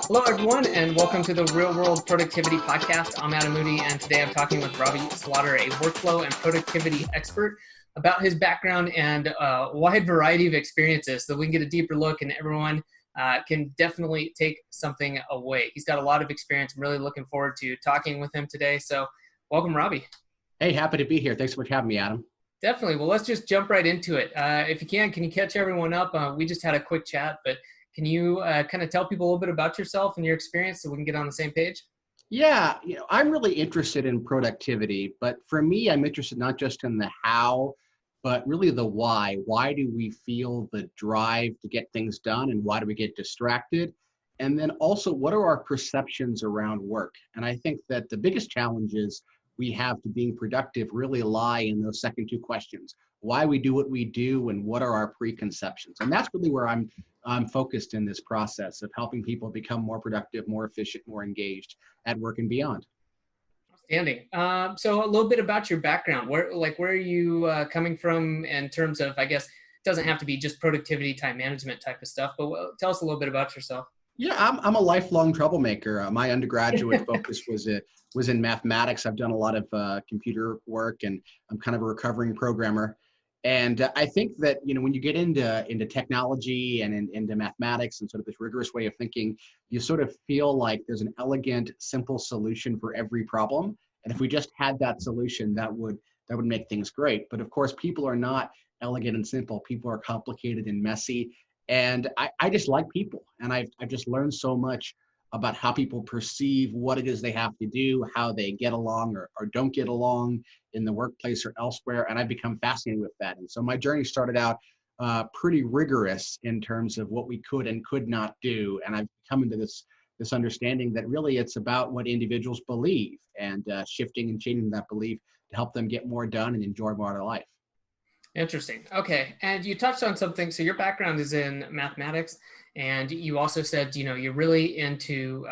Hello, everyone, and welcome to the Real World Productivity Podcast. I'm Adam Moody, and today I'm talking with Robby Slaughter, a workflow and productivity expert, about his background and a wide variety of experiences so we can get a deeper look and everyone can definitely take something away. He's got a lot of experience. I'm really looking forward to talking with him today. So welcome, Robby. Hey, happy to be here. Thanks so much for having me, Adam. Definitely. Well, let's just jump right into it. If you can you catch everyone up? We just had a quick chat, but can you kind of tell people a little bit about yourself and your experience so we can get on the same page? Yeah, I'm really interested in productivity, but for me, I'm interested not just in the how, but really the why. Why do we feel the drive to get things done, and why do we get distracted? And then also, what are our perceptions around work? And I think that the biggest challenges we have to being productive really lie in those second two questions: why we do what we do, and what are our preconceptions? And that's really where I'm focused in this process of helping people become more productive, more efficient, more engaged at work and beyond. Outstanding. So a little bit about your background. Where are you coming from in terms of, I guess, it doesn't have to be just productivity, time management type of stuff, but tell us a little bit about yourself. Yeah, I'm a lifelong troublemaker. My undergraduate focus was in mathematics. I've done a lot of computer work, and I'm kind of a recovering programmer. And I think that when you get into technology and into mathematics and sort of this rigorous way of thinking, you sort of feel like there's an elegant, simple solution for every problem. And if we just had that solution, that would make things great. But of course, people are not elegant and simple. People are complicated and messy. And I just like people, and I've just learned so much about how people perceive what it is they have to do, how they get along or don't get along in the workplace or elsewhere, and I've become fascinated with that. And so my journey started out pretty rigorous in terms of what we could and could not do, and I've come into this understanding that really it's about what individuals believe, and shifting and changing that belief to help them get more done and enjoy more of their life. Interesting. Okay. And you touched on something. So your background is in mathematics, and you also said, you're really into,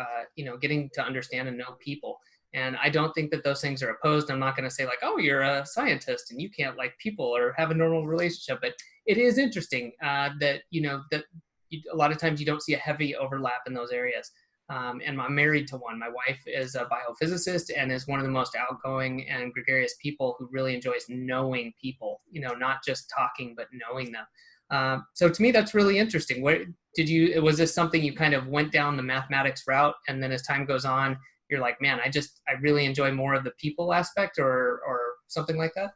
getting to understand and know people. And I don't think that those things are opposed. I'm not going to say like, oh, you're a scientist and you can't like people or have a normal relationship. But it is interesting that a lot of times you don't see a heavy overlap in those areas. And I'm married to one. My wife is a biophysicist and is one of the most outgoing and gregarious people who really enjoys knowing people, not just talking, but knowing them. So to me, that's really interesting. Was this something you kind of went down the mathematics route, and then as time goes on, you're like, man, I really enjoy more of the people aspect or something like that?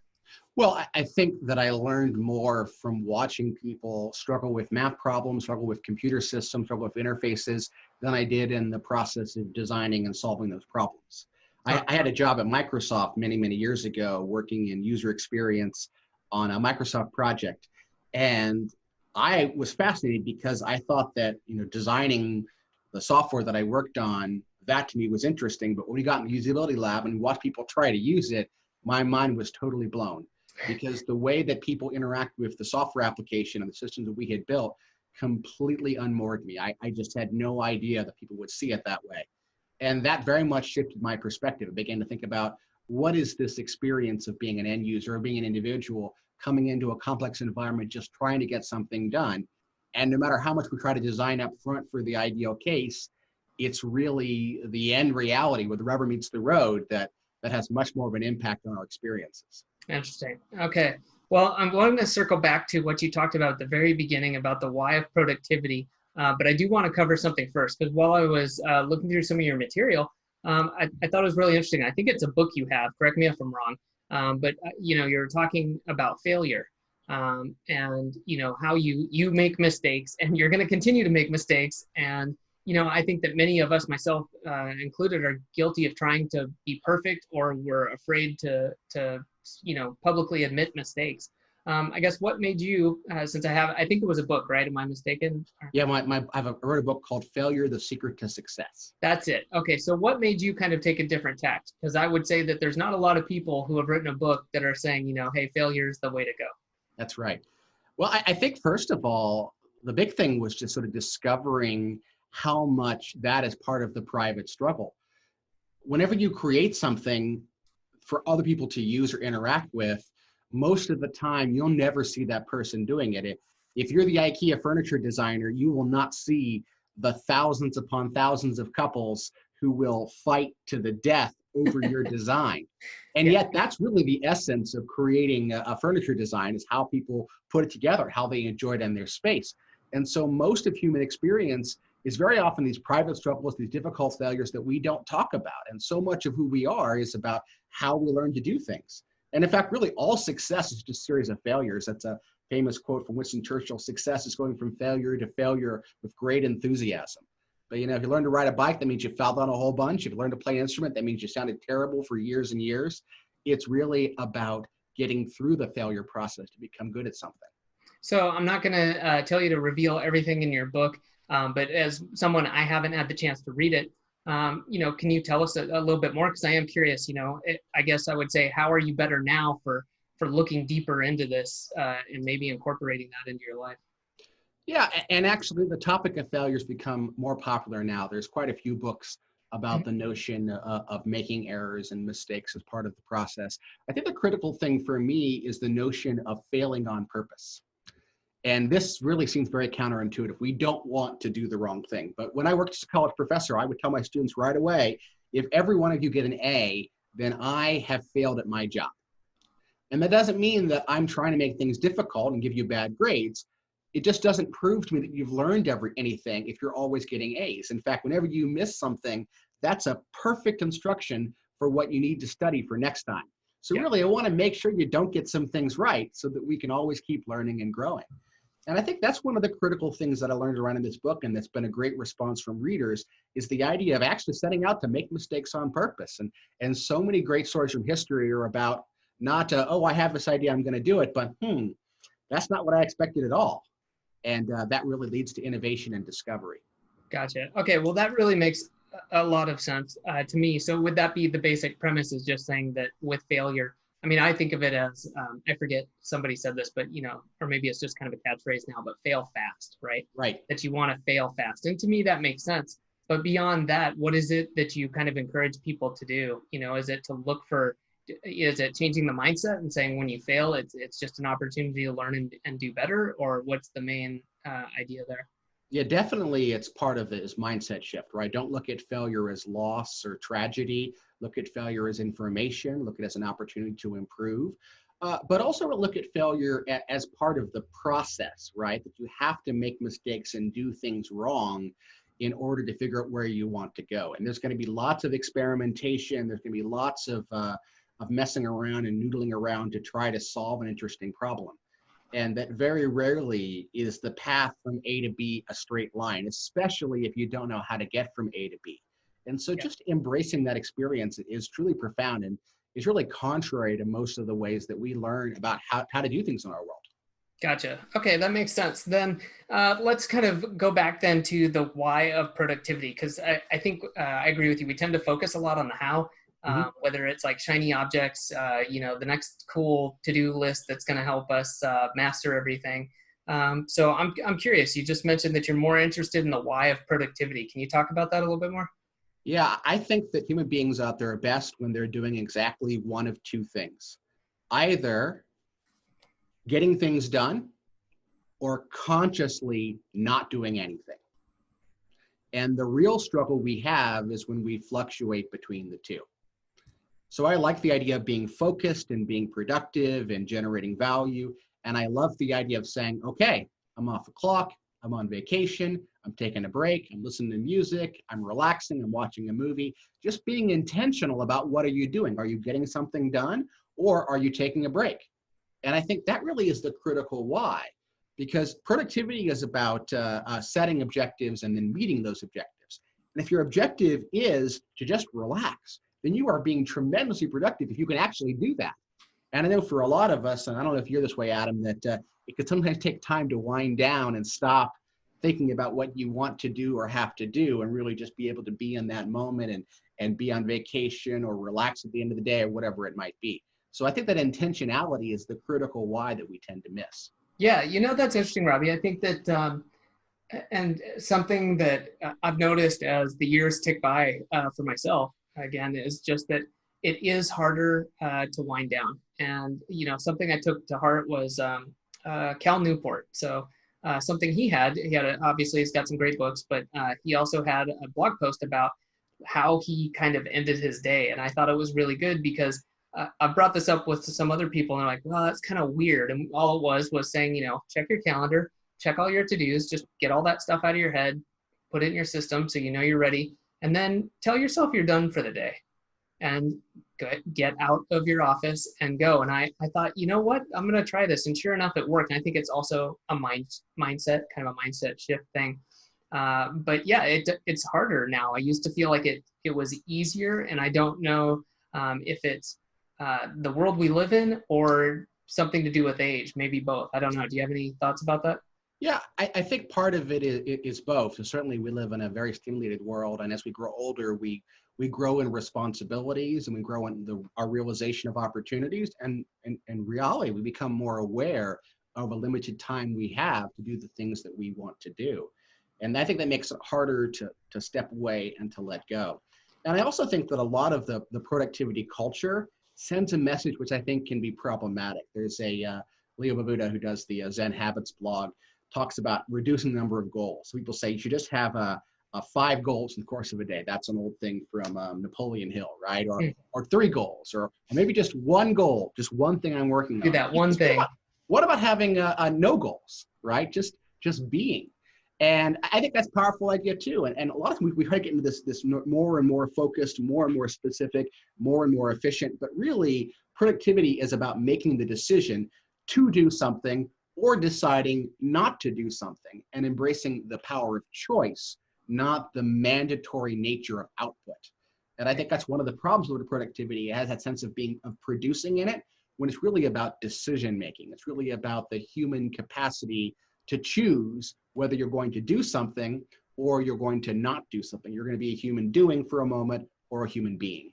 Well, I think that I learned more from watching people struggle with math problems, struggle with computer systems, struggle with interfaces than I did in the process of designing and solving those problems. I had a job at Microsoft many, many years ago working in user experience on a Microsoft project. And I was fascinated because I thought that, designing the software that I worked on, that to me was interesting. But when we got in the usability lab and watched people try to use it, my mind was totally blown, because the way that people interact with the software application and the systems that we had built completely unmoored me. I just had no idea that people would see it that way. And that very much shifted my perspective. I began to think about, what is this experience of being an end user or being an individual coming into a complex environment, just trying to get something done. And no matter how much we try to design up front for the ideal case, it's really the end reality where the rubber meets the road that has much more of an impact on our experiences. Interesting. Okay. Well, I'm going to circle back to what you talked about at the very beginning about the why of productivity, but I do want to cover something first, because while I was looking through some of your material, I thought it was really interesting. I think it's a book you have. Correct me if I'm wrong, but you're talking about failure, and how you make mistakes, and you're going to continue to make mistakes, and I think that many of us, myself included, are guilty of trying to be perfect, or we're afraid to publicly admit mistakes. I guess what made you, since I think it was a book, right? Am I mistaken? Yeah, I wrote a book called Failure, the Secret to Success. That's it. Okay, so what made you kind of take a different tact? Because I would say that there's not a lot of people who have written a book that are saying, hey, failure is the way to go. That's right. Well, I think first of all, the big thing was just sort of discovering how much that is part of the private struggle. Whenever you create something for other people to use or interact with, most of the time you'll never see that person doing it. If you're the IKEA furniture designer, you will not see the thousands upon thousands of couples who will fight to the death over your design. And Yeah. yet that's really the essence of creating a furniture design, is how people put it together, how they enjoy it in their space. And so most of human experience is very often these private struggles, these difficult failures that we don't talk about. And so much of who we are is about how we learn to do things. And in fact, really all success is just a series of failures. That's a famous quote from Winston Churchill: success is going from failure to failure with great enthusiasm. But if you learn to ride a bike, that means you fell down a whole bunch. If you learn to play an instrument, that means you sounded terrible for years and years. It's really about getting through the failure process to become good at something. So I'm not going to tell you to reveal everything in your book, but as someone, I haven't had the chance to read it. Can you tell us a little bit more? Because I am curious. I guess I would say, how are you better now for looking deeper into this and maybe incorporating that into your life? Yeah, and actually the topic of failures become more popular now. There's quite a few books about the notion of making errors and mistakes as part of the process. I think the critical thing for me is the notion of failing on purpose. And this really seems very counterintuitive. We don't want to do the wrong thing. But when I worked as a college professor, I would tell my students right away, if every one of you get an A, then I have failed at my job. And that doesn't mean that I'm trying to make things difficult and give you bad grades. It just doesn't prove to me that you've learned anything if you're always getting A's. In fact, whenever you miss something, that's a perfect instruction for what you need to study for next time. So really, I want to make sure you don't get some things right so that we can always keep learning and growing. And I think that's one of the critical things that I learned around in this book, and that's been a great response from readers, is the idea of actually setting out to make mistakes on purpose. And so many great stories from history are about not, oh, I have this idea, I'm going to do it, but that's not what I expected at all. And that really leads to innovation and discovery. Gotcha. Okay, well, that really makes a lot of sense to me. So would that be the basic premise, is just saying that with failure, I mean, I think of it as, I forget, somebody said this, but, or maybe it's just kind of a catchphrase now, but fail fast, right? Right. That you want to fail fast. And to me, that makes sense. But beyond that, what is it that you kind of encourage people to do? Is it to look for, is it changing the mindset and saying when you fail, it's just an opportunity to learn and do better? Or what's the main idea there? Yeah, definitely it's part of it is mindset shift, right? Don't look at failure as loss or tragedy. Look at failure as information. Look at it as an opportunity to improve. But also look at failure as part of the process, right? That you have to make mistakes and do things wrong in order to figure out where you want to go. And there's going to be lots of experimentation. There's going to be lots of messing around and noodling around to try to solve an interesting problem. And that very rarely is the path from A to B a straight line, especially if you don't know how to get from A to B. And so just embracing that experience is truly profound and is really contrary to most of the ways that we learn about how to do things in our world. Gotcha. Okay, that makes sense. Then let's kind of go back then to the why of productivity, because I think I agree with you. We tend to focus a lot on the how. Whether it's like shiny objects, the next cool to-do list that's going to help us master everything. So I'm curious. You just mentioned that you're more interested in the why of productivity. Can you talk about that a little bit more? Yeah, I think that human beings out there are best when they're doing exactly one of two things: either getting things done or consciously not doing anything. And the real struggle we have is when we fluctuate between the two. So I like the idea of being focused and being productive and generating value. And I love the idea of saying, okay, I'm off the clock, I'm on vacation, I'm taking a break, I'm listening to music, I'm relaxing, I'm watching a movie. Just being intentional about what are you doing? Are you getting something done, or are you taking a break? And I think that really is the critical why, because productivity is about setting objectives and then meeting those objectives. And if your objective is to just relax, then you are being tremendously productive if you can actually do that. And I know for a lot of us, and I don't know if you're this way, Adam, that it could sometimes take time to wind down and stop thinking about what you want to do or have to do, and really just be able to be in that moment and be on vacation or relax at the end of the day or whatever it might be. So I think that intentionality is the critical why that we tend to miss. Yeah, that's interesting, Robbie. I think that, and something that I've noticed as the years tick by for myself, again, is just that it is harder to wind down. And, something I took to heart was Cal Newport. So something he had. Obviously he's got some great books, but he also had a blog post about how he kind of ended his day. And I thought it was really good because I brought this up with some other people and they're like, well, that's kind of weird. And all it was saying, check your calendar, check all your to-dos, just get all that stuff out of your head, put it in your system so you know you're ready, and then tell yourself you're done for the day and get out of your office and go. And I thought, you know what, I'm going to try this. And sure enough, it worked. And I think it's also a mindset, kind of a mindset shift thing. But yeah, it's harder now. I used to feel like it was easier, and I don't know if it's the world we live in or something to do with age, maybe both. I don't know. Do you have any thoughts about that? Yeah, I think part of it is both. So certainly we live in a very stimulated world, and as we grow older, we grow in responsibilities and we grow in our realization of opportunities, and in reality, we become more aware of a limited time we have to do the things that we want to do. And I think that makes it harder to step away and to let go. And I also think that a lot of the productivity culture sends a message which I think can be problematic. There's a Leo Babuda, who does the Zen Habits blog, talks about reducing the number of goals. So people say you should just have 5 goals in the course of a day. That's an old thing from Napoleon Hill, right? Or 3 goals, or maybe just 1 goal, just one thing I'm working on. Do that one thing. What about having no goals, right? Just being. And I think that's a powerful idea too. And a lot of times we try to get into this more and more focused, more and more specific, more and more efficient. But really, productivity is about making the decision to do something or deciding not to do something, and embracing the power of choice, not the mandatory nature of output. And I think that's one of the problems with productivity. It has that sense of producing in it, when it's really about decision making. It's really about the human capacity to choose whether you're going to do something or you're going to not do something. You're going to be a human doing for a moment, or a human being.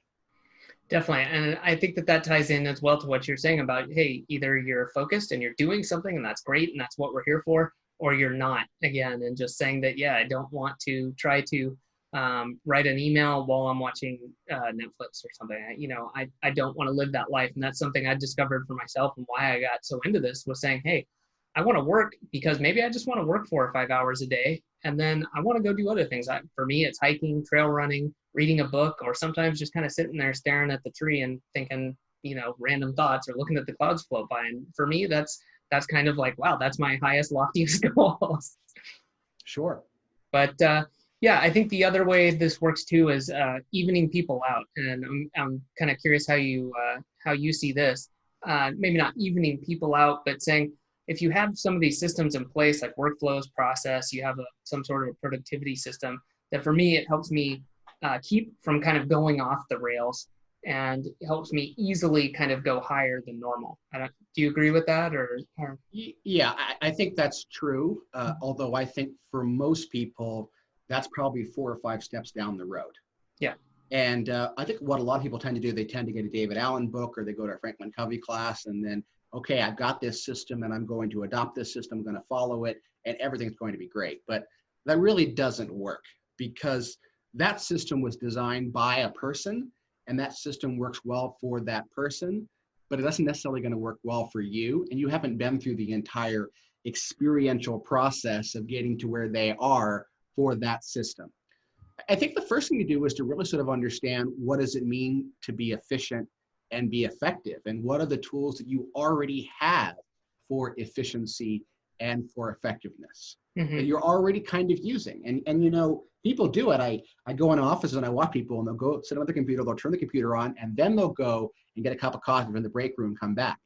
Definitely. And I think that ties in as well to what you're saying about, hey, either you're focused and you're doing something and that's great and that's what we're here for, or you're not, again, and just saying that, yeah, I don't want to try to write an email while I'm watching Netflix or something. I don't want to live that life. And that's something I discovered for myself, and why I got so into this was saying, hey, I want to work because maybe I just want to work 4 or 5 hours a day. And then I want to go do other things. For me, it's hiking, trail running, reading a book, or sometimes just kind of sitting there staring at the tree and thinking, random thoughts, or looking at the clouds float by. And for me, that's kind of like, wow, that's my highest, loftiest goals. Sure. But yeah, I think the other way this works too is evening people out. And I'm kind of curious how you see this. Maybe not evening people out, but saying, if you have some of these systems in place, like workflows, process, you have some sort of productivity system, that for me, it helps me keep from kind of going off the rails, and it helps me easily kind of go higher than normal. Do you agree with that? Or? Yeah, I think that's true. Although I think for most people, that's probably 4 or 5 steps down the road. Yeah. And I think what a lot of people tend to do, they tend to get a David Allen book, or they go to a Franklin Covey class, and then, okay, I've got this system and I'm going to adopt this system, I'm going to follow it, and everything's going to be great. But that really doesn't work, because that system was designed by a person, and that system works well for that person, but it doesn't necessarily going to work well for you. And you haven't been through the entire experiential process of getting to where they are for that system. I think the first thing to do is to really sort of understand, what does it mean to be efficient and be effective, and what are the tools that you already have for efficiency and for effectiveness that you're already kind of using. And people do it. I go in offices and I watch people, and they'll go sit on the computer, they'll turn the computer on, and then they'll go and get a cup of coffee from the break room and come back.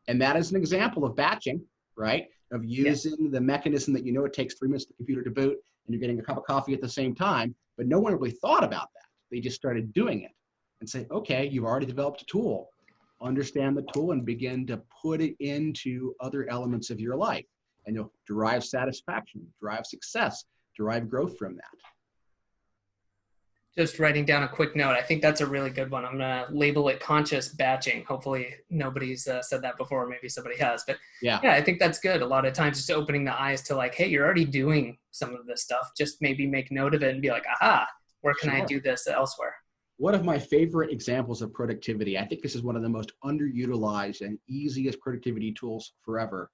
And that is an example of batching, right? Of using the mechanism that it takes 3 minutes for the computer to boot, and you're getting a cup of coffee at the same time, but no one really thought about that. They just started doing it and say, okay, you've already developed a tool. Understand the tool and begin to put it into other elements of your life. And you'll derive satisfaction, derive success, derive growth from that. Just writing down a quick note. I think that's a really good one. I'm going to label it conscious batching. Hopefully nobody's said that before. Maybe somebody has. But yeah, I think that's good. A lot of times just opening the eyes to like, hey, you're already doing some of this stuff. Just maybe make note of it and be like, aha, where can I do this elsewhere? One of my favorite examples of productivity, I think this is one of the most underutilized and easiest productivity tools forever,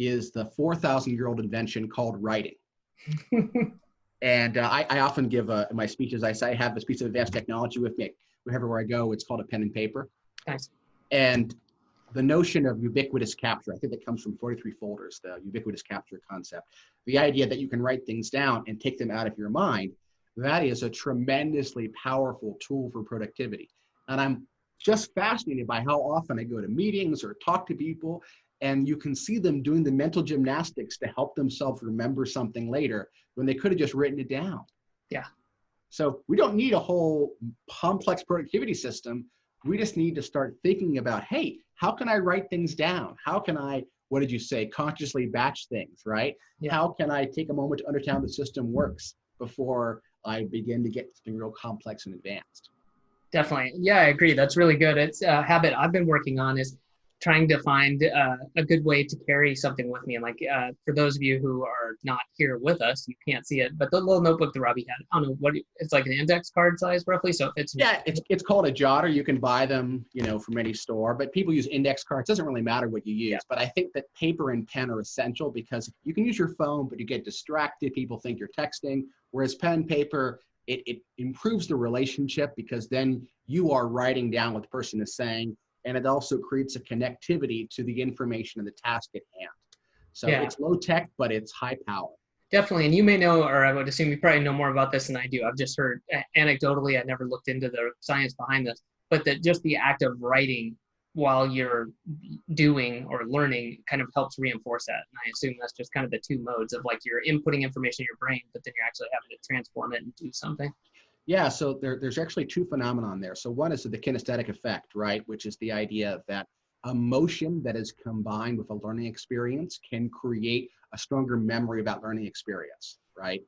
is the 4,000-year-old invention called writing. And I often give in my speeches, I say I have this piece of advanced technology with me wherever I go. It's called a pen and paper. Nice. And the notion of ubiquitous capture, I think that comes from 43 folders, the ubiquitous capture concept. The idea that you can write things down and take them out of your mind, that is a tremendously powerful tool for productivity. And I'm just fascinated by how often I go to meetings or talk to people, and you can see them doing the mental gymnastics to help themselves remember something later when they could have just written it down. Yeah. So we don't need a whole complex productivity system. We just need to start thinking about, hey, how can I write things down? How can I, what did you say, consciously batch things, right? Yeah. How can I take a moment to understand how the system works before I begin to get something real complex and advanced? Definitely. Yeah, I agree. That's really good. It's a habit I've been working on, is trying to find a good way to carry something with me. And like, for those of you who are not here with us, you can't see it, but the little notebook that Robby had, I don't know what, it's like an index card size roughly. So it's, yeah, it's called a jotter. You can buy them, you know, from any store, but people use index cards. It doesn't really matter what you use, yeah. But I think that paper and pen are essential because you can use your phone, but you get distracted. People think you're texting, whereas pen and paper, it improves the relationship because then you are writing down what the person is saying. And it also creates a connectivity to the information and the task at hand. So yeah. It's low tech, but it's high power. Definitely. And you may know, or I would assume you probably know more about this than I do. I've just heard anecdotally, I never looked into the science behind this, but that just the act of writing while you're doing or learning kind of helps reinforce that. And I assume that's just kind of the two modes of like you're inputting information in your brain, but then you're actually having to transform it and do something. Yeah, so there's actually two phenomena there. So one is the kinesthetic effect, right? Which is the idea that emotion that is combined with a learning experience can create a stronger memory about learning experience, right?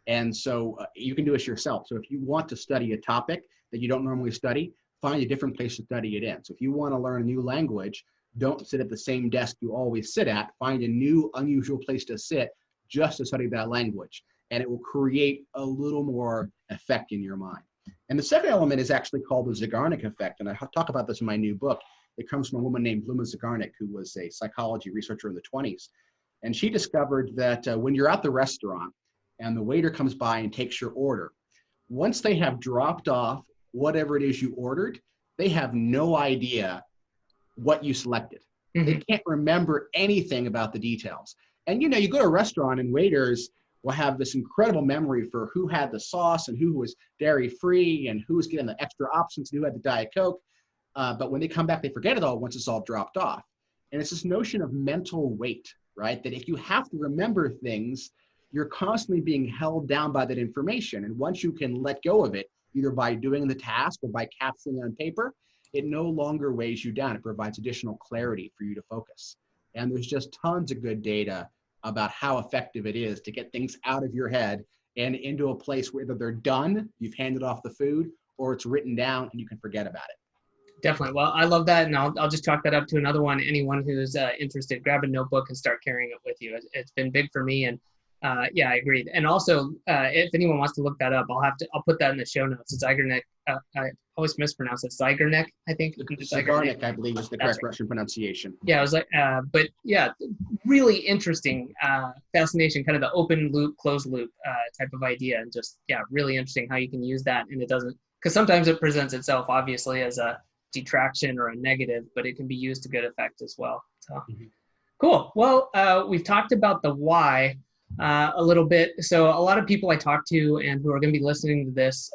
And so you can do this yourself. So if you want to study a topic that you don't normally study, find a different place to study it in. So if you want to learn a new language, don't sit at the same desk you always sit at. Find a new, unusual place to sit just to study that language. And it will create a little more effect in your mind. And the second element is actually called the Zeigarnik Effect. And I talk about this in my new book. It comes from a woman named Zeigarnik, who was a psychology researcher in the 1920s. And she discovered that when you're at the restaurant and the waiter comes by and takes your order, once they have dropped off whatever it is you ordered, they have no idea what you selected. Mm-hmm. They can't remember anything about the details. And you know, you go to a restaurant and waiters will have this incredible memory for who had the sauce and who was dairy-free and who was getting the extra options and who had the Diet Coke. But when they come back, they forget it all once it's all dropped off. And it's this notion of mental weight, right? That if you have to remember things, you're constantly being held down by that information. And once you can let go of it, either by doing the task or by capturing it on paper, it no longer weighs you down. It provides additional clarity for you to focus. And there's just tons of good data about how effective it is to get things out of your head and into a place where either they're done, you've handed off the food, or it's written down and you can forget about it. Definitely. Well, I love that. And I'll just chalk that up to another one. Anyone who's interested, grab a notebook and start carrying it with you. It's been big for me. And yeah, I agree. And also, if anyone wants to look that up, I'll put that in the show notes. It's Zeigarnik. I always mispronounce it. Zeigarnik, I think. Zeigarnik, I believe, is the correct Russian pronunciation. Yeah, I was like, but yeah, really interesting fascination, kind of the open loop, closed loop type of idea. And just, yeah, really interesting how you can use that. And it doesn't, because sometimes it presents itself obviously as a detraction or a negative, but it can be used to good effect as well. So cool. Well, we've talked about the why a little bit. So a lot of people I talk to and who are going to be listening to this,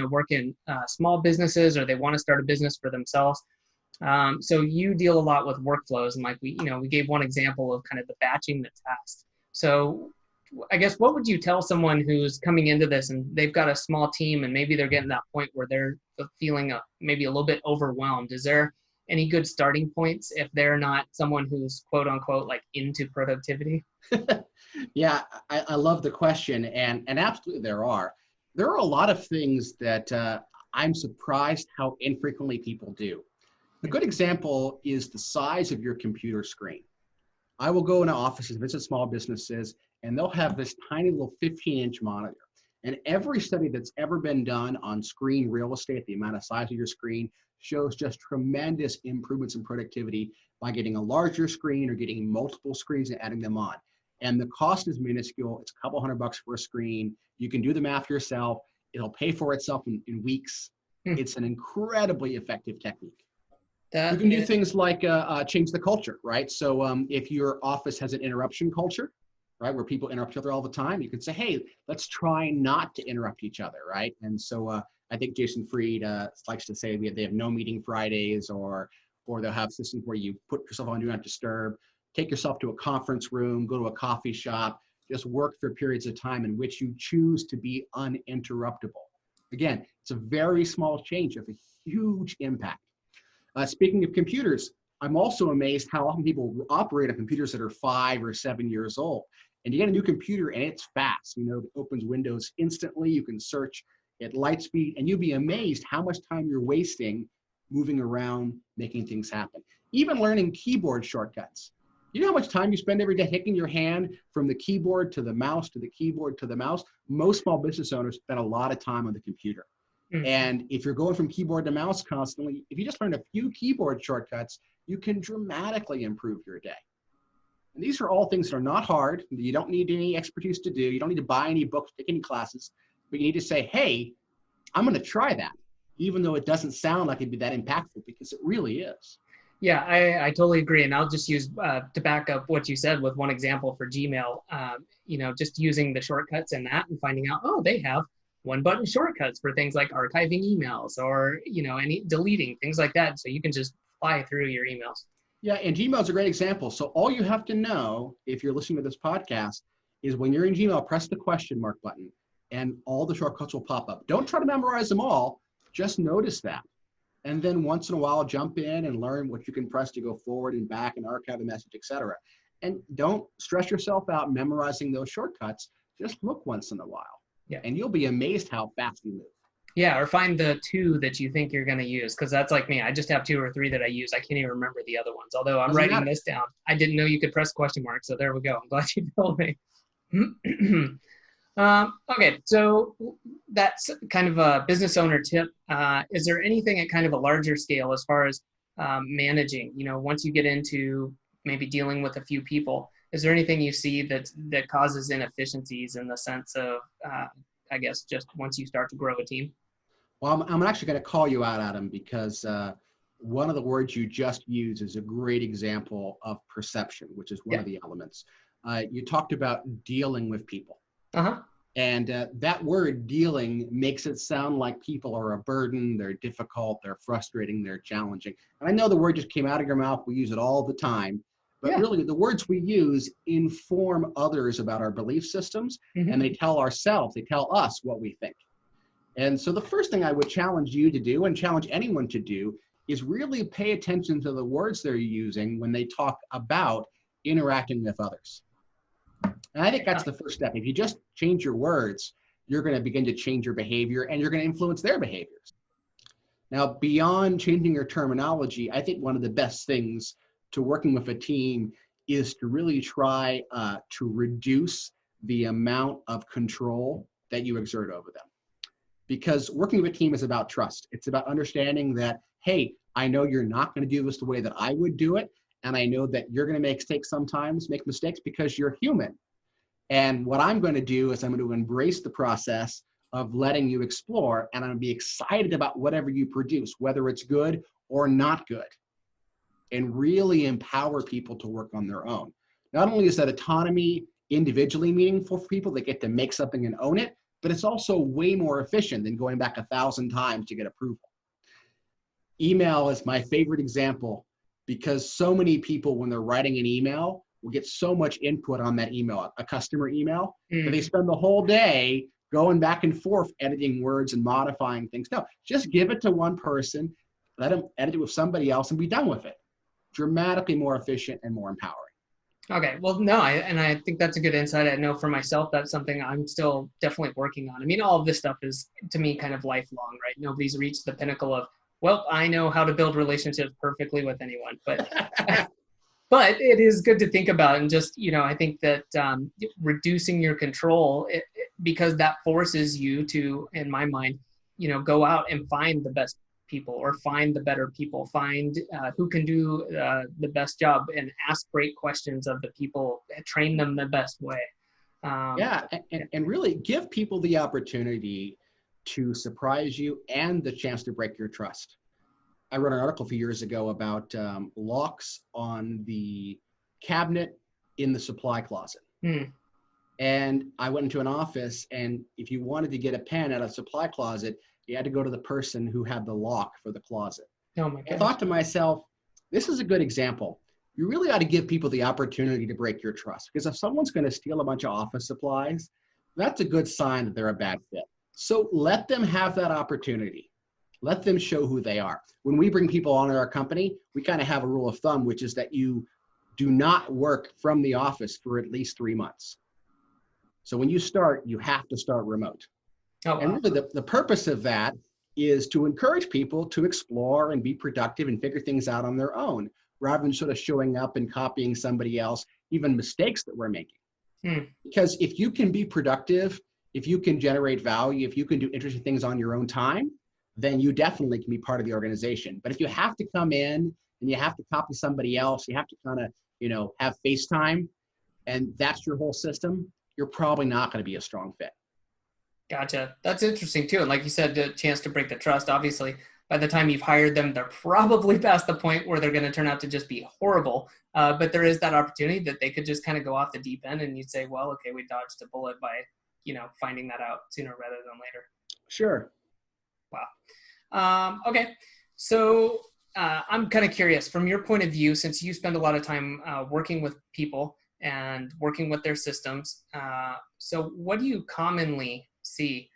work in small businesses, or they want to start a business for themselves. So you deal a lot with workflows, and like we gave one example of kind of the batching the tasks. So I guess what would you tell someone who's coming into this and they've got a small team and maybe they're getting that point where they're feeling maybe a little bit overwhelmed? Is there any good starting points if they're not someone who's quote unquote like into productivity? Yeah, I love the question, and absolutely there are a lot of things that I'm surprised how infrequently people do. A good example is the size of your computer screen. I will go into offices, visit small businesses, and they'll have this tiny little 15-inch monitor. And every study that's ever been done on screen real estate, the amount of size of your screen, shows just tremendous improvements in productivity by getting a larger screen or getting multiple screens and adding them on. And the cost is minuscule. It's a couple $100 for a screen. You can do the math yourself. It'll pay for itself in weeks. It's an incredibly effective technique. You can do things like change the culture, right? So if your office has an interruption culture, right, where people interrupt each other all the time, you can say, hey, let's try not to interrupt each other, right? And so I think Jason Fried likes to say they have no meeting Fridays, or they'll have systems where you put yourself on Do Not Disturb, take yourself to a conference room, go to a coffee shop, just work for periods of time in which you choose to be uninterruptible. Again, it's a very small change of a huge impact. Speaking of computers, I'm also amazed how often people operate on computers that are 5 or 7 years old. And you get a new computer and it's fast. You know, it opens Windows instantly. You can search at light speed, and you'll be amazed how much time you're wasting moving around, making things happen. Even learning keyboard shortcuts. You know how much time you spend every day hicking your hand from the keyboard to the mouse to the keyboard to the mouse? Most small business owners spend a lot of time on the computer. And if you're going from keyboard to mouse constantly, if you just learn a few keyboard shortcuts, you can dramatically improve your day. And these are all things that are not hard. You don't need any expertise to do. You don't need to buy any books, take any classes, but you need to say, hey, I'm going to try that, even though it doesn't sound like it'd be that impactful, because it really is. Yeah, I totally agree. And I'll just use to back up what you said with one example for Gmail, you know, just using the shortcuts in that and finding out, oh, they have one button shortcuts for things like archiving emails or, you know, any deleting, things like that. So you can just fly through your emails. Yeah, and Gmail is a great example. So all you have to know if you're listening to this podcast is when you're in Gmail, press the question mark button and all the shortcuts will pop up. Don't try to memorize them all, just notice that. And then once in a while, jump in and learn what you can press to go forward and back and archive the message, etc. And don't stress yourself out memorizing those shortcuts. Just look once in a while. Yeah. And you'll be amazed how fast you move. Yeah, or find the 2 that you think you're going to use, because that's like me. I just have 2 or 3 that I use. I can't even remember the other ones. Although I'm writing this down. I didn't know you could press question mark, so there we go. I'm glad you told me. Okay, so that's kind of a business owner tip. Is there anything at kind of a larger scale as far as managing? You know, once you get into maybe dealing with a few people, is there anything you see that causes inefficiencies in the sense of, I guess, just once you start to grow a team? Well, I'm actually going to call you out, Adam, because one of the words you just used is a great example of perception, which is one of the elements. You talked about dealing with people. And that word dealing makes it sound like people are a burden, they're difficult, they're frustrating, they're challenging. And I know the word just came out of your mouth, we use it all the time, but really the words we use inform others about our belief systems, and they tell us what we think. And so the first thing I would challenge you to do, and challenge anyone to do, is really pay attention to the words they're using when they talk about interacting with others. And I think that's the first step. If you just change your words, you're going to begin to change your behavior and you're going to influence their behaviors. Now, beyond changing your terminology, I think one of the best things to working with a team is to really try to reduce the amount of control that you exert over them. Because working with a team is about trust. It's about understanding that, hey, I know you're not going to do this the way that I would do it. And I know that you're going to make mistakes because you're human. And what I'm going to do is I'm going to embrace the process of letting you explore, and I'm going to be excited about whatever you produce, whether it's good or not good, and really empower people to work on their own. Not only is that autonomy individually meaningful for people that get to make something and own it, but it's also way more efficient than going back 1,000 times to get approval. Email is my favorite example, because so many people, when they're writing an email, will get so much input on that email, a customer email, that they spend the whole day going back and forth, editing words and modifying things. No, just give it to one person, let them edit it with somebody else, and be done with it. Dramatically more efficient and more empowering. Okay, well, no, I think that's a good insight. I know for myself, that's something I'm still definitely working on. I mean, all of this stuff is, to me, kind of lifelong, right? Nobody's reached the pinnacle of, well, I know how to build relationships perfectly with anyone, but but it is good to think about. And just, you know, I think that reducing your control, because that forces you to, in my mind, go out and find the best people or find the better people, find who can do the best job and ask great questions of the people, train them the best way. And really give people the opportunity to surprise you and the chance to break your trust. I wrote an article a few years ago about locks on the cabinet in the supply closet. And I went into an office, and if you wanted to get a pen out of the supply closet, you had to go to the person who had the lock for the closet. Oh my goodness. I thought to myself, this is a good example. You really ought to give people the opportunity to break your trust, because if someone's going to steal a bunch of office supplies, that's a good sign that they're a bad fit. So let them have that opportunity. Let them show who they are. When we bring people onto our company, we kind of have a rule of thumb, which is that you do not work from the office for at least 3 months. So when you start, you have to start remote. Oh, wow. And really the purpose of that is to encourage people to explore and be productive and figure things out on their own, rather than sort of showing up and copying somebody else, even mistakes that we're making. Because if you can be productive, if you can generate value, if you can do interesting things on your own time, then you definitely can be part of the organization. But if you have to come in and you have to copy somebody else, you have to kind of, have FaceTime, and that's your whole system, you're probably not going to be a strong fit. Gotcha. That's interesting too. And like you said, the chance to break the trust, obviously, by the time you've hired them, they're probably past the point where they're going to turn out to just be horrible. But there is that opportunity that they could just kind of go off the deep end, and you'd say, well, okay, we dodged a bullet by, finding that out sooner rather than later. Sure. Wow. Okay. So I'm kind of curious from your point of view, since you spend a lot of time working with people and working with their systems. So what do you commonly see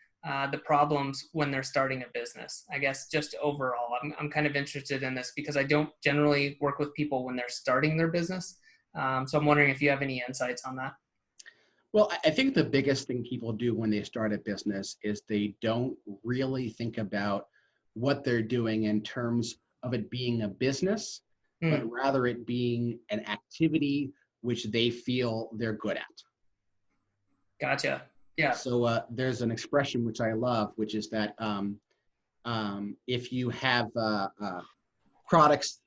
the problems when they're starting a business? I guess just overall, I'm kind of interested in this because I don't generally work with people when they're starting their business. So I'm wondering if you have any insights on that. Well, I think the biggest thing people do when they start a business is they don't really think about what they're doing in terms of it being a business, but rather it being an activity which they feel they're good at. Gotcha. Yeah. So there's an expression which I love, which is that if you have products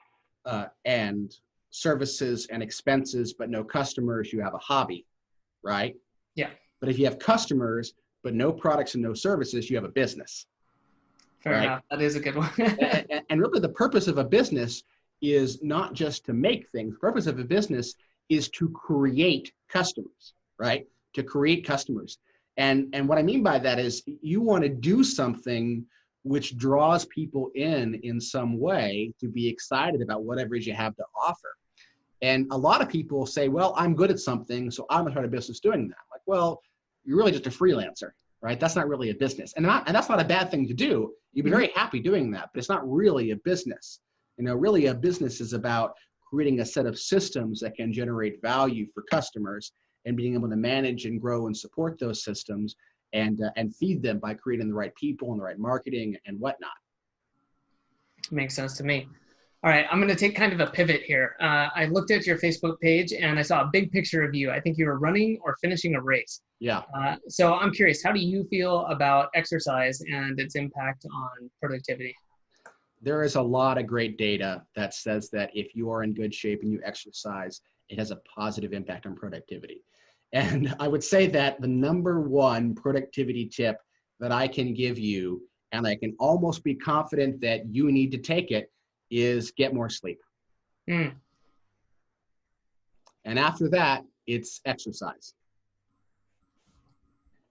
and services and expenses, but no customers, you have a hobby, right? Yeah. But if you have customers, but no products and no services, you have a business. Fair enough. That is a good one. and really the purpose of a business is not just to make things. The purpose of a business is to create customers, right? To create customers. And what I mean by that is you want to do something which draws people in some way to be excited about whatever it is you have to offer. And a lot of people say, well, I'm good at something, so I'm going to start a business doing that. Like, well, you're really just a freelancer, right? That's not really a business. And that's not a bad thing to do. You'd be very happy doing that, but it's not really a business. Really a business is about creating a set of systems that can generate value for customers and being able to manage and grow and support those systems and feed them by creating the right people and the right marketing and whatnot. Makes sense to me. All right, I'm going to take kind of a pivot here. I looked at your Facebook page and I saw a big picture of you. I think you were running or finishing a race. Yeah. So I'm curious, how do you feel about exercise and its impact on productivity? There is a lot of great data that says that if you are in good shape and you exercise, it has a positive impact on productivity. And I would say that the number one productivity tip that I can give you, and I can almost be confident that you need to take it, is get more sleep. And after that, it's exercise.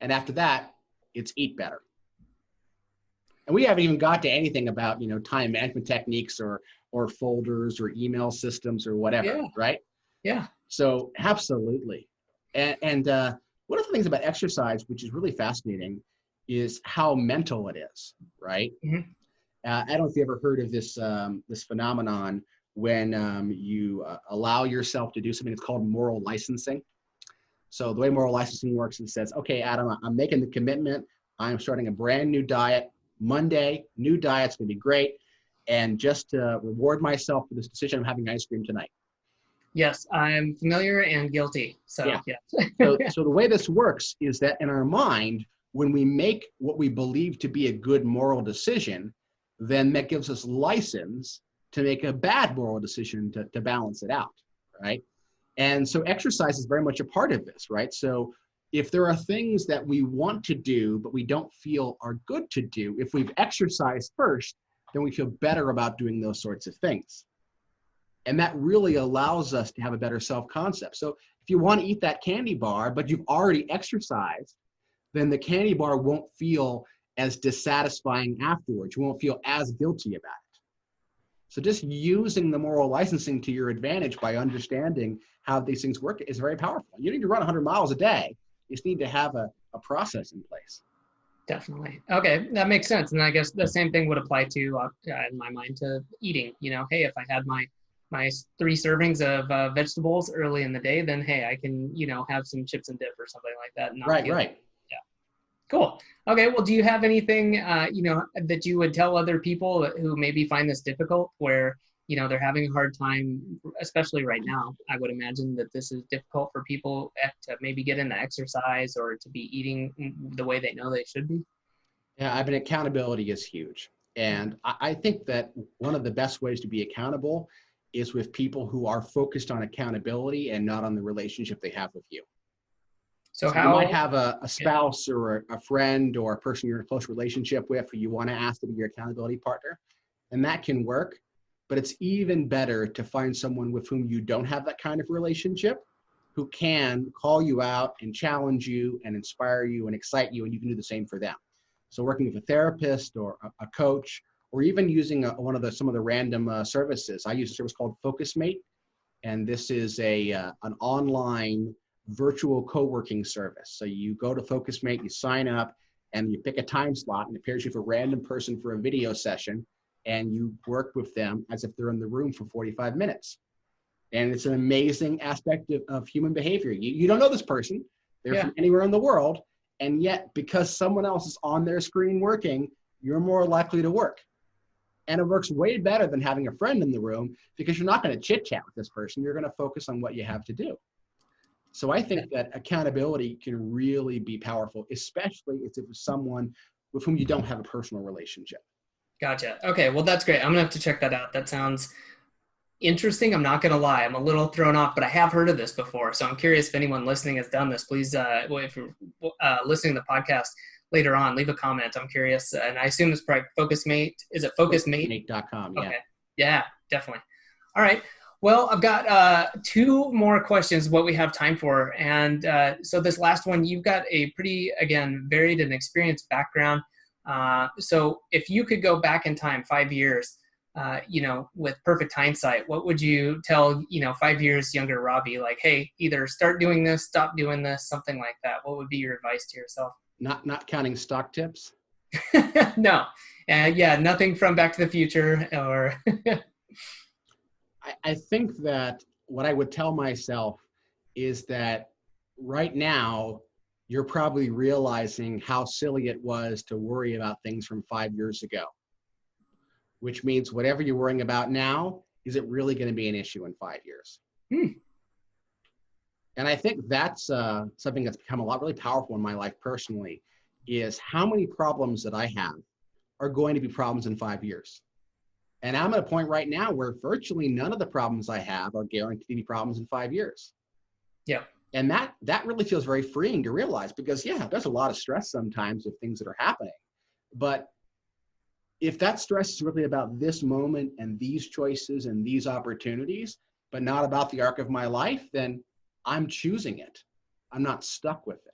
And after that, it's eat better. And we haven't even got to anything about, time management techniques or folders or email systems or whatever, right? Yeah. So absolutely. And one of the things about exercise, which is really fascinating, is how mental it is, right? I don't know if you ever heard of this this phenomenon when you allow yourself to do something that's called moral licensing. So the way moral licensing works is it says, okay, Adam, I'm making the commitment. I'm starting a brand new diet. Monday, new diet's gonna be great. And just to reward myself for this decision, I'm having ice cream tonight. Yes, I'm familiar and guilty. So Yeah. yeah. So the way this works is that in our mind, when we make what we believe to be a good moral decision, then that gives us license to make a bad moral decision to balance it out, right? And so exercise is very much a part of this, right? So if there are things that we want to do, but we don't feel are good to do, if we've exercised first, then we feel better about doing those sorts of things. And that really allows us to have a better self-concept. So if you want to eat that candy bar, but you've already exercised, then the candy bar won't feel as dissatisfying afterwards. You won't feel as guilty about it. So just using the moral licensing to your advantage by understanding how these things work is very powerful. You need to run 100 miles a day. You just need to have a process in place. Definitely. Okay, that makes sense. And I guess the same thing would apply to, in my mind, to eating. You know, hey, if I had my 3 servings of vegetables early in the day, then hey, I can, have some chips and dip or something like that. And not Right, feel, right. yeah. Cool. Okay. Well, do you have anything, that you would tell other people who maybe find this difficult, where, they're having a hard time, especially right now? I would imagine that this is difficult for people to maybe get into exercise or to be eating the way they know they should be. Yeah, I mean, accountability is huge. And I think that one of the best ways to be accountable is with people who are focused on accountability and not on the relationship they have with you. So You might how, have a spouse or a friend or a person you're in a close relationship with who you want to ask to be your accountability partner, and that can work. But it's even better to find someone with whom you don't have that kind of relationship, who can call you out and challenge you and inspire you and excite you, and you can do the same for them. So working with a therapist or a coach, or even using some of the random services. I use a service called FocusMate, and this is an online virtual co-working service. So you go to FocusMate, you sign up, and you pick a time slot, and it pairs you with a random person for a video session, and you work with them as if they're in the room for 45 minutes. And it's an amazing aspect of human behavior. You don't know this person. They're from anywhere in the world. And yet, because someone else is on their screen working, you're more likely to work. And it works way better than having a friend in the room, because you're not going to chit chat with this person. You're going to focus on what you have to do. So I think that accountability can really be powerful, especially if it's someone with whom you don't have a personal relationship. Gotcha. Okay. Well, that's great. I'm gonna have to check that out. That sounds interesting. I'm not gonna lie. I'm a little thrown off, but I have heard of this before. So I'm curious if anyone listening has done this. Please, if you're listening to the podcast later on, leave a comment. I'm curious. And I assume it's probably FocusMate. Is it FocusMate? FocusMate.com, yeah. Okay. Yeah, definitely. All right. Well, I've got 2 more questions, what we have time for. And so this last one, you've got a pretty, again, varied and experienced background. So if you could go back in time 5 years, with perfect hindsight, what would you tell, 5 years younger Robby? Like, hey, either start doing this, stop doing this, something like that. What would be your advice to yourself? Not counting stock tips? No. Nothing from Back to the Future or... I think that what I would tell myself is that right now, you're probably realizing how silly it was to worry about things from 5 years ago, which means whatever you're worrying about now, is it really going to be an issue in 5 years? And I think that's something that's become a lot really powerful in my life personally, is how many problems that I have are going to be problems in 5 years. And I'm at a point right now where virtually none of the problems I have are guaranteed to be problems in 5 years. Yeah. And that really feels very freeing to realize, because there's a lot of stress sometimes with things that are happening. But if that stress is really about this moment and these choices and these opportunities, but not about the arc of my life, then I'm choosing it. I'm not stuck with it.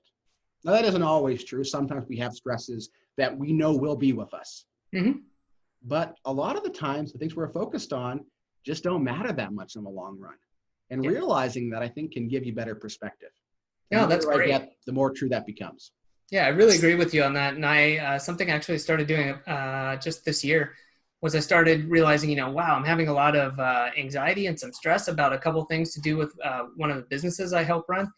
Now, that isn't always true. Sometimes we have stresses that we know will be with us. Mm-hmm. But a lot of the times, the things we're focused on just don't matter that much in the long run. And realizing that, I think, can give you better perspective. Yeah, that's great. The more true that becomes. Yeah, I really agree with you on that. And I something I actually started doing just this year was I started realizing, wow, I'm having a lot of anxiety and some stress about a couple things to do with one of the businesses I help run.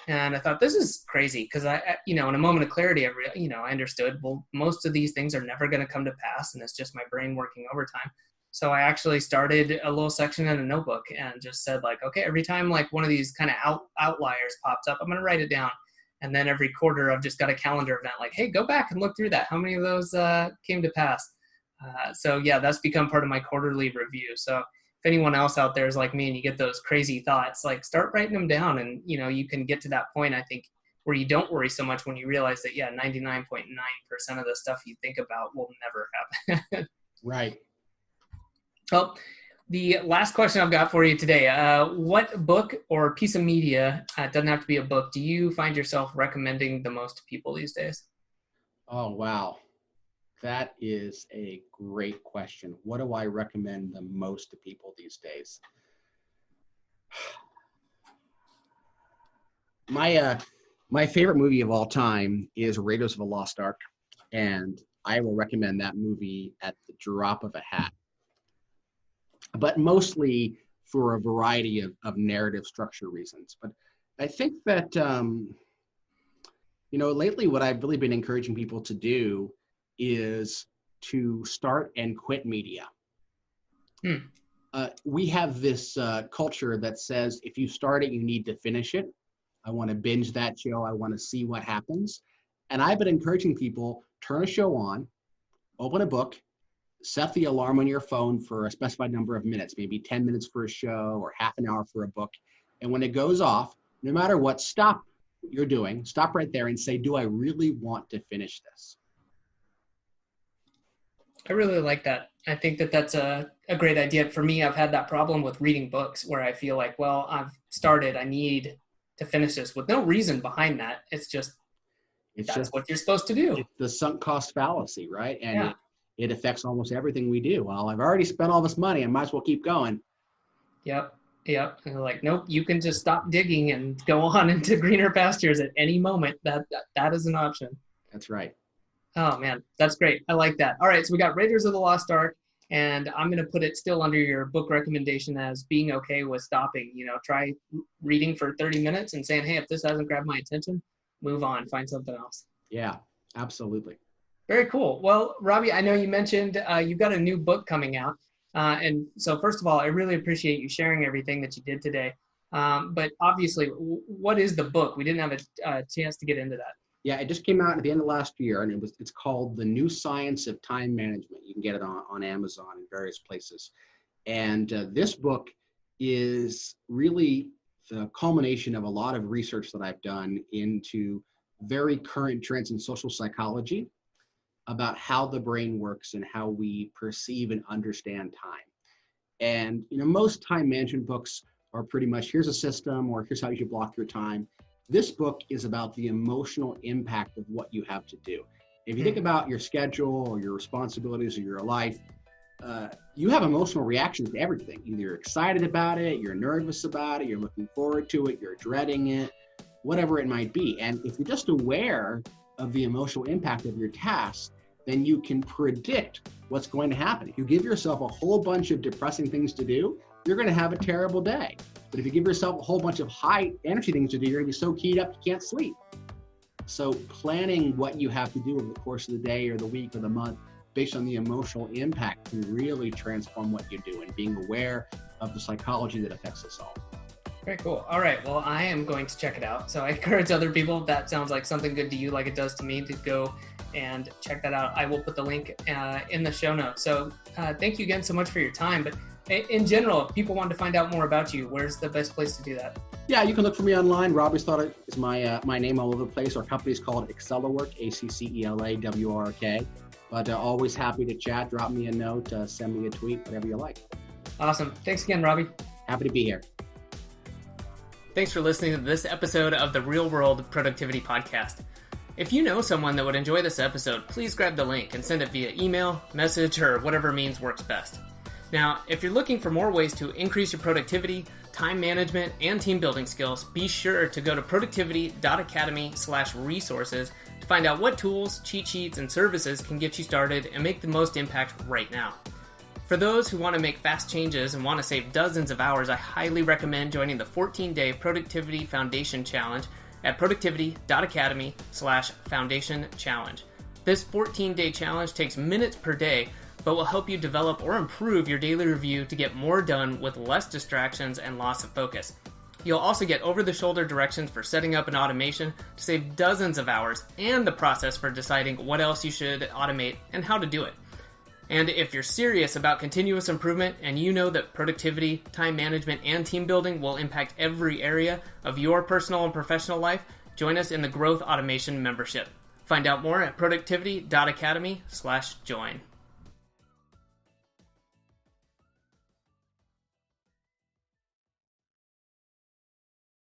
And I thought, this is crazy, because in a moment of clarity, I understood, well, most of these things are never going to come to pass, and it's just my brain working overtime. So I actually started a little section in a notebook and just said like, okay, every time like one of these kind of outliers pops up, I'm going to write it down. And then every quarter I've just got a calendar event like, hey, go back and look through that. How many of those came to pass? So yeah, that's become part of my quarterly review. So if anyone else out there is like me and you get those crazy thoughts, like start writing them down, and you can get to that point, I think, where you don't worry so much when you realize that, yeah, 99.9% of the stuff you think about will never happen. Right. Well, the last question I've got for you today, what book or piece of media, it doesn't have to be a book, do you find yourself recommending the most to people these days? Oh, wow. That is a great question. What do I recommend the most to people these days? My favorite movie of all time is Raiders of the Lost Ark, and I will recommend that movie at the drop of a hat. But mostly for a variety of narrative structure reasons. But I think that, lately what I've really been encouraging people to do is to start and quit media. We have this culture that says if you start it, you need to finish it. I want to binge that show. I want to see what happens. And I've been encouraging people, turn a show on, open a book, set the alarm on your phone for a specified number of minutes, maybe 10 minutes for a show or half an hour for a book. And when it goes off, no matter what, stop what you're doing, stop right there and say, do I really want to finish this? I really like that. I think that that's a great idea. For me, I've had that problem with reading books where I feel like, well, I've started, I need to finish this with no reason behind that. It's just, what you're supposed to do. It's the sunk cost fallacy, right? And it affects almost everything we do. Well, I've already spent all this money. I might as well keep going. Yep. And they're like, nope, you can just stop digging and go on into greener pastures at any moment. That is an option. That's right. Oh, man, that's great. I like that. All right, so we got Raiders of the Lost Ark, and I'm going to put it still under your book recommendation as being okay with stopping. Try reading for 30 minutes and saying, hey, if this hasn't grabbed my attention, move on, find something else. Yeah, absolutely. Very cool. Well, Robby, I know you mentioned you've got a new book coming out. And so first of all, I really appreciate you sharing everything that you did today. But obviously, what is the book? We didn't have a chance to get into that. Yeah, it just came out at the end of last year, and it's called The New Science of Time Management. You can get it on Amazon and various places. And this book is really the culmination of a lot of research that I've done into very current trends in social psychology about how the brain works and how we perceive and understand time. And most time management books are pretty much, here's a system, or here's how you should block your time. This book is about the emotional impact of what you have to do. If you think about your schedule or your responsibilities or your life, you have emotional reactions to everything. Either you're excited about it, you're nervous about it, you're looking forward to it, you're dreading it, whatever it might be. And if you're just aware of the emotional impact of your tasks, then you can predict what's going to happen. If you give yourself a whole bunch of depressing things to do, you're going to have a terrible day. But if you give yourself a whole bunch of high energy things to do, you're going to be so keyed up you can't sleep. So planning what you have to do over the course of the day or the week or the month based on the emotional impact can really transform what you do, and being aware of the psychology that affects us all. Very cool. All right. Well, I am going to check it out. So I encourage other people, if that sounds like something good to you, like it does to me, to go and check that out. I will put the link in the show notes. So thank you again so much for your time. But in general, if people want to find out more about you, where's the best place to do that? Yeah, you can look for me online. Robby Slaughter is my name all over the place. Our company's called Accelwork, ACCELAWRK. But always happy to chat. Drop me a note, send me a tweet, whatever you like. Awesome. Thanks again, Robby. Happy to be here. Thanks for listening to this episode of the Real World Productivity Podcast. If you know someone that would enjoy this episode, please grab the link and send it via email, message, or whatever means works best. Now, if you're looking for more ways to increase your productivity, time management, and team building skills, be sure to go to productivity.academy/resources to find out what tools, cheat sheets, and services can get you started and make the most impact right now. For those who want to make fast changes and want to save dozens of hours, I highly recommend joining the 14-day Productivity Foundation Challenge at productivity.academy/foundation challenge. This 14-day challenge takes minutes per day, but will help you develop or improve your daily review to get more done with less distractions and loss of focus. You'll also get over-the-shoulder directions for setting up an automation to save dozens of hours and the process for deciding what else you should automate and how to do it. And if you're serious about continuous improvement and you know that productivity, time management, and team building will impact every area of your personal and professional life, join us in the Growth Automation membership. Find out more at productivity.academy/join.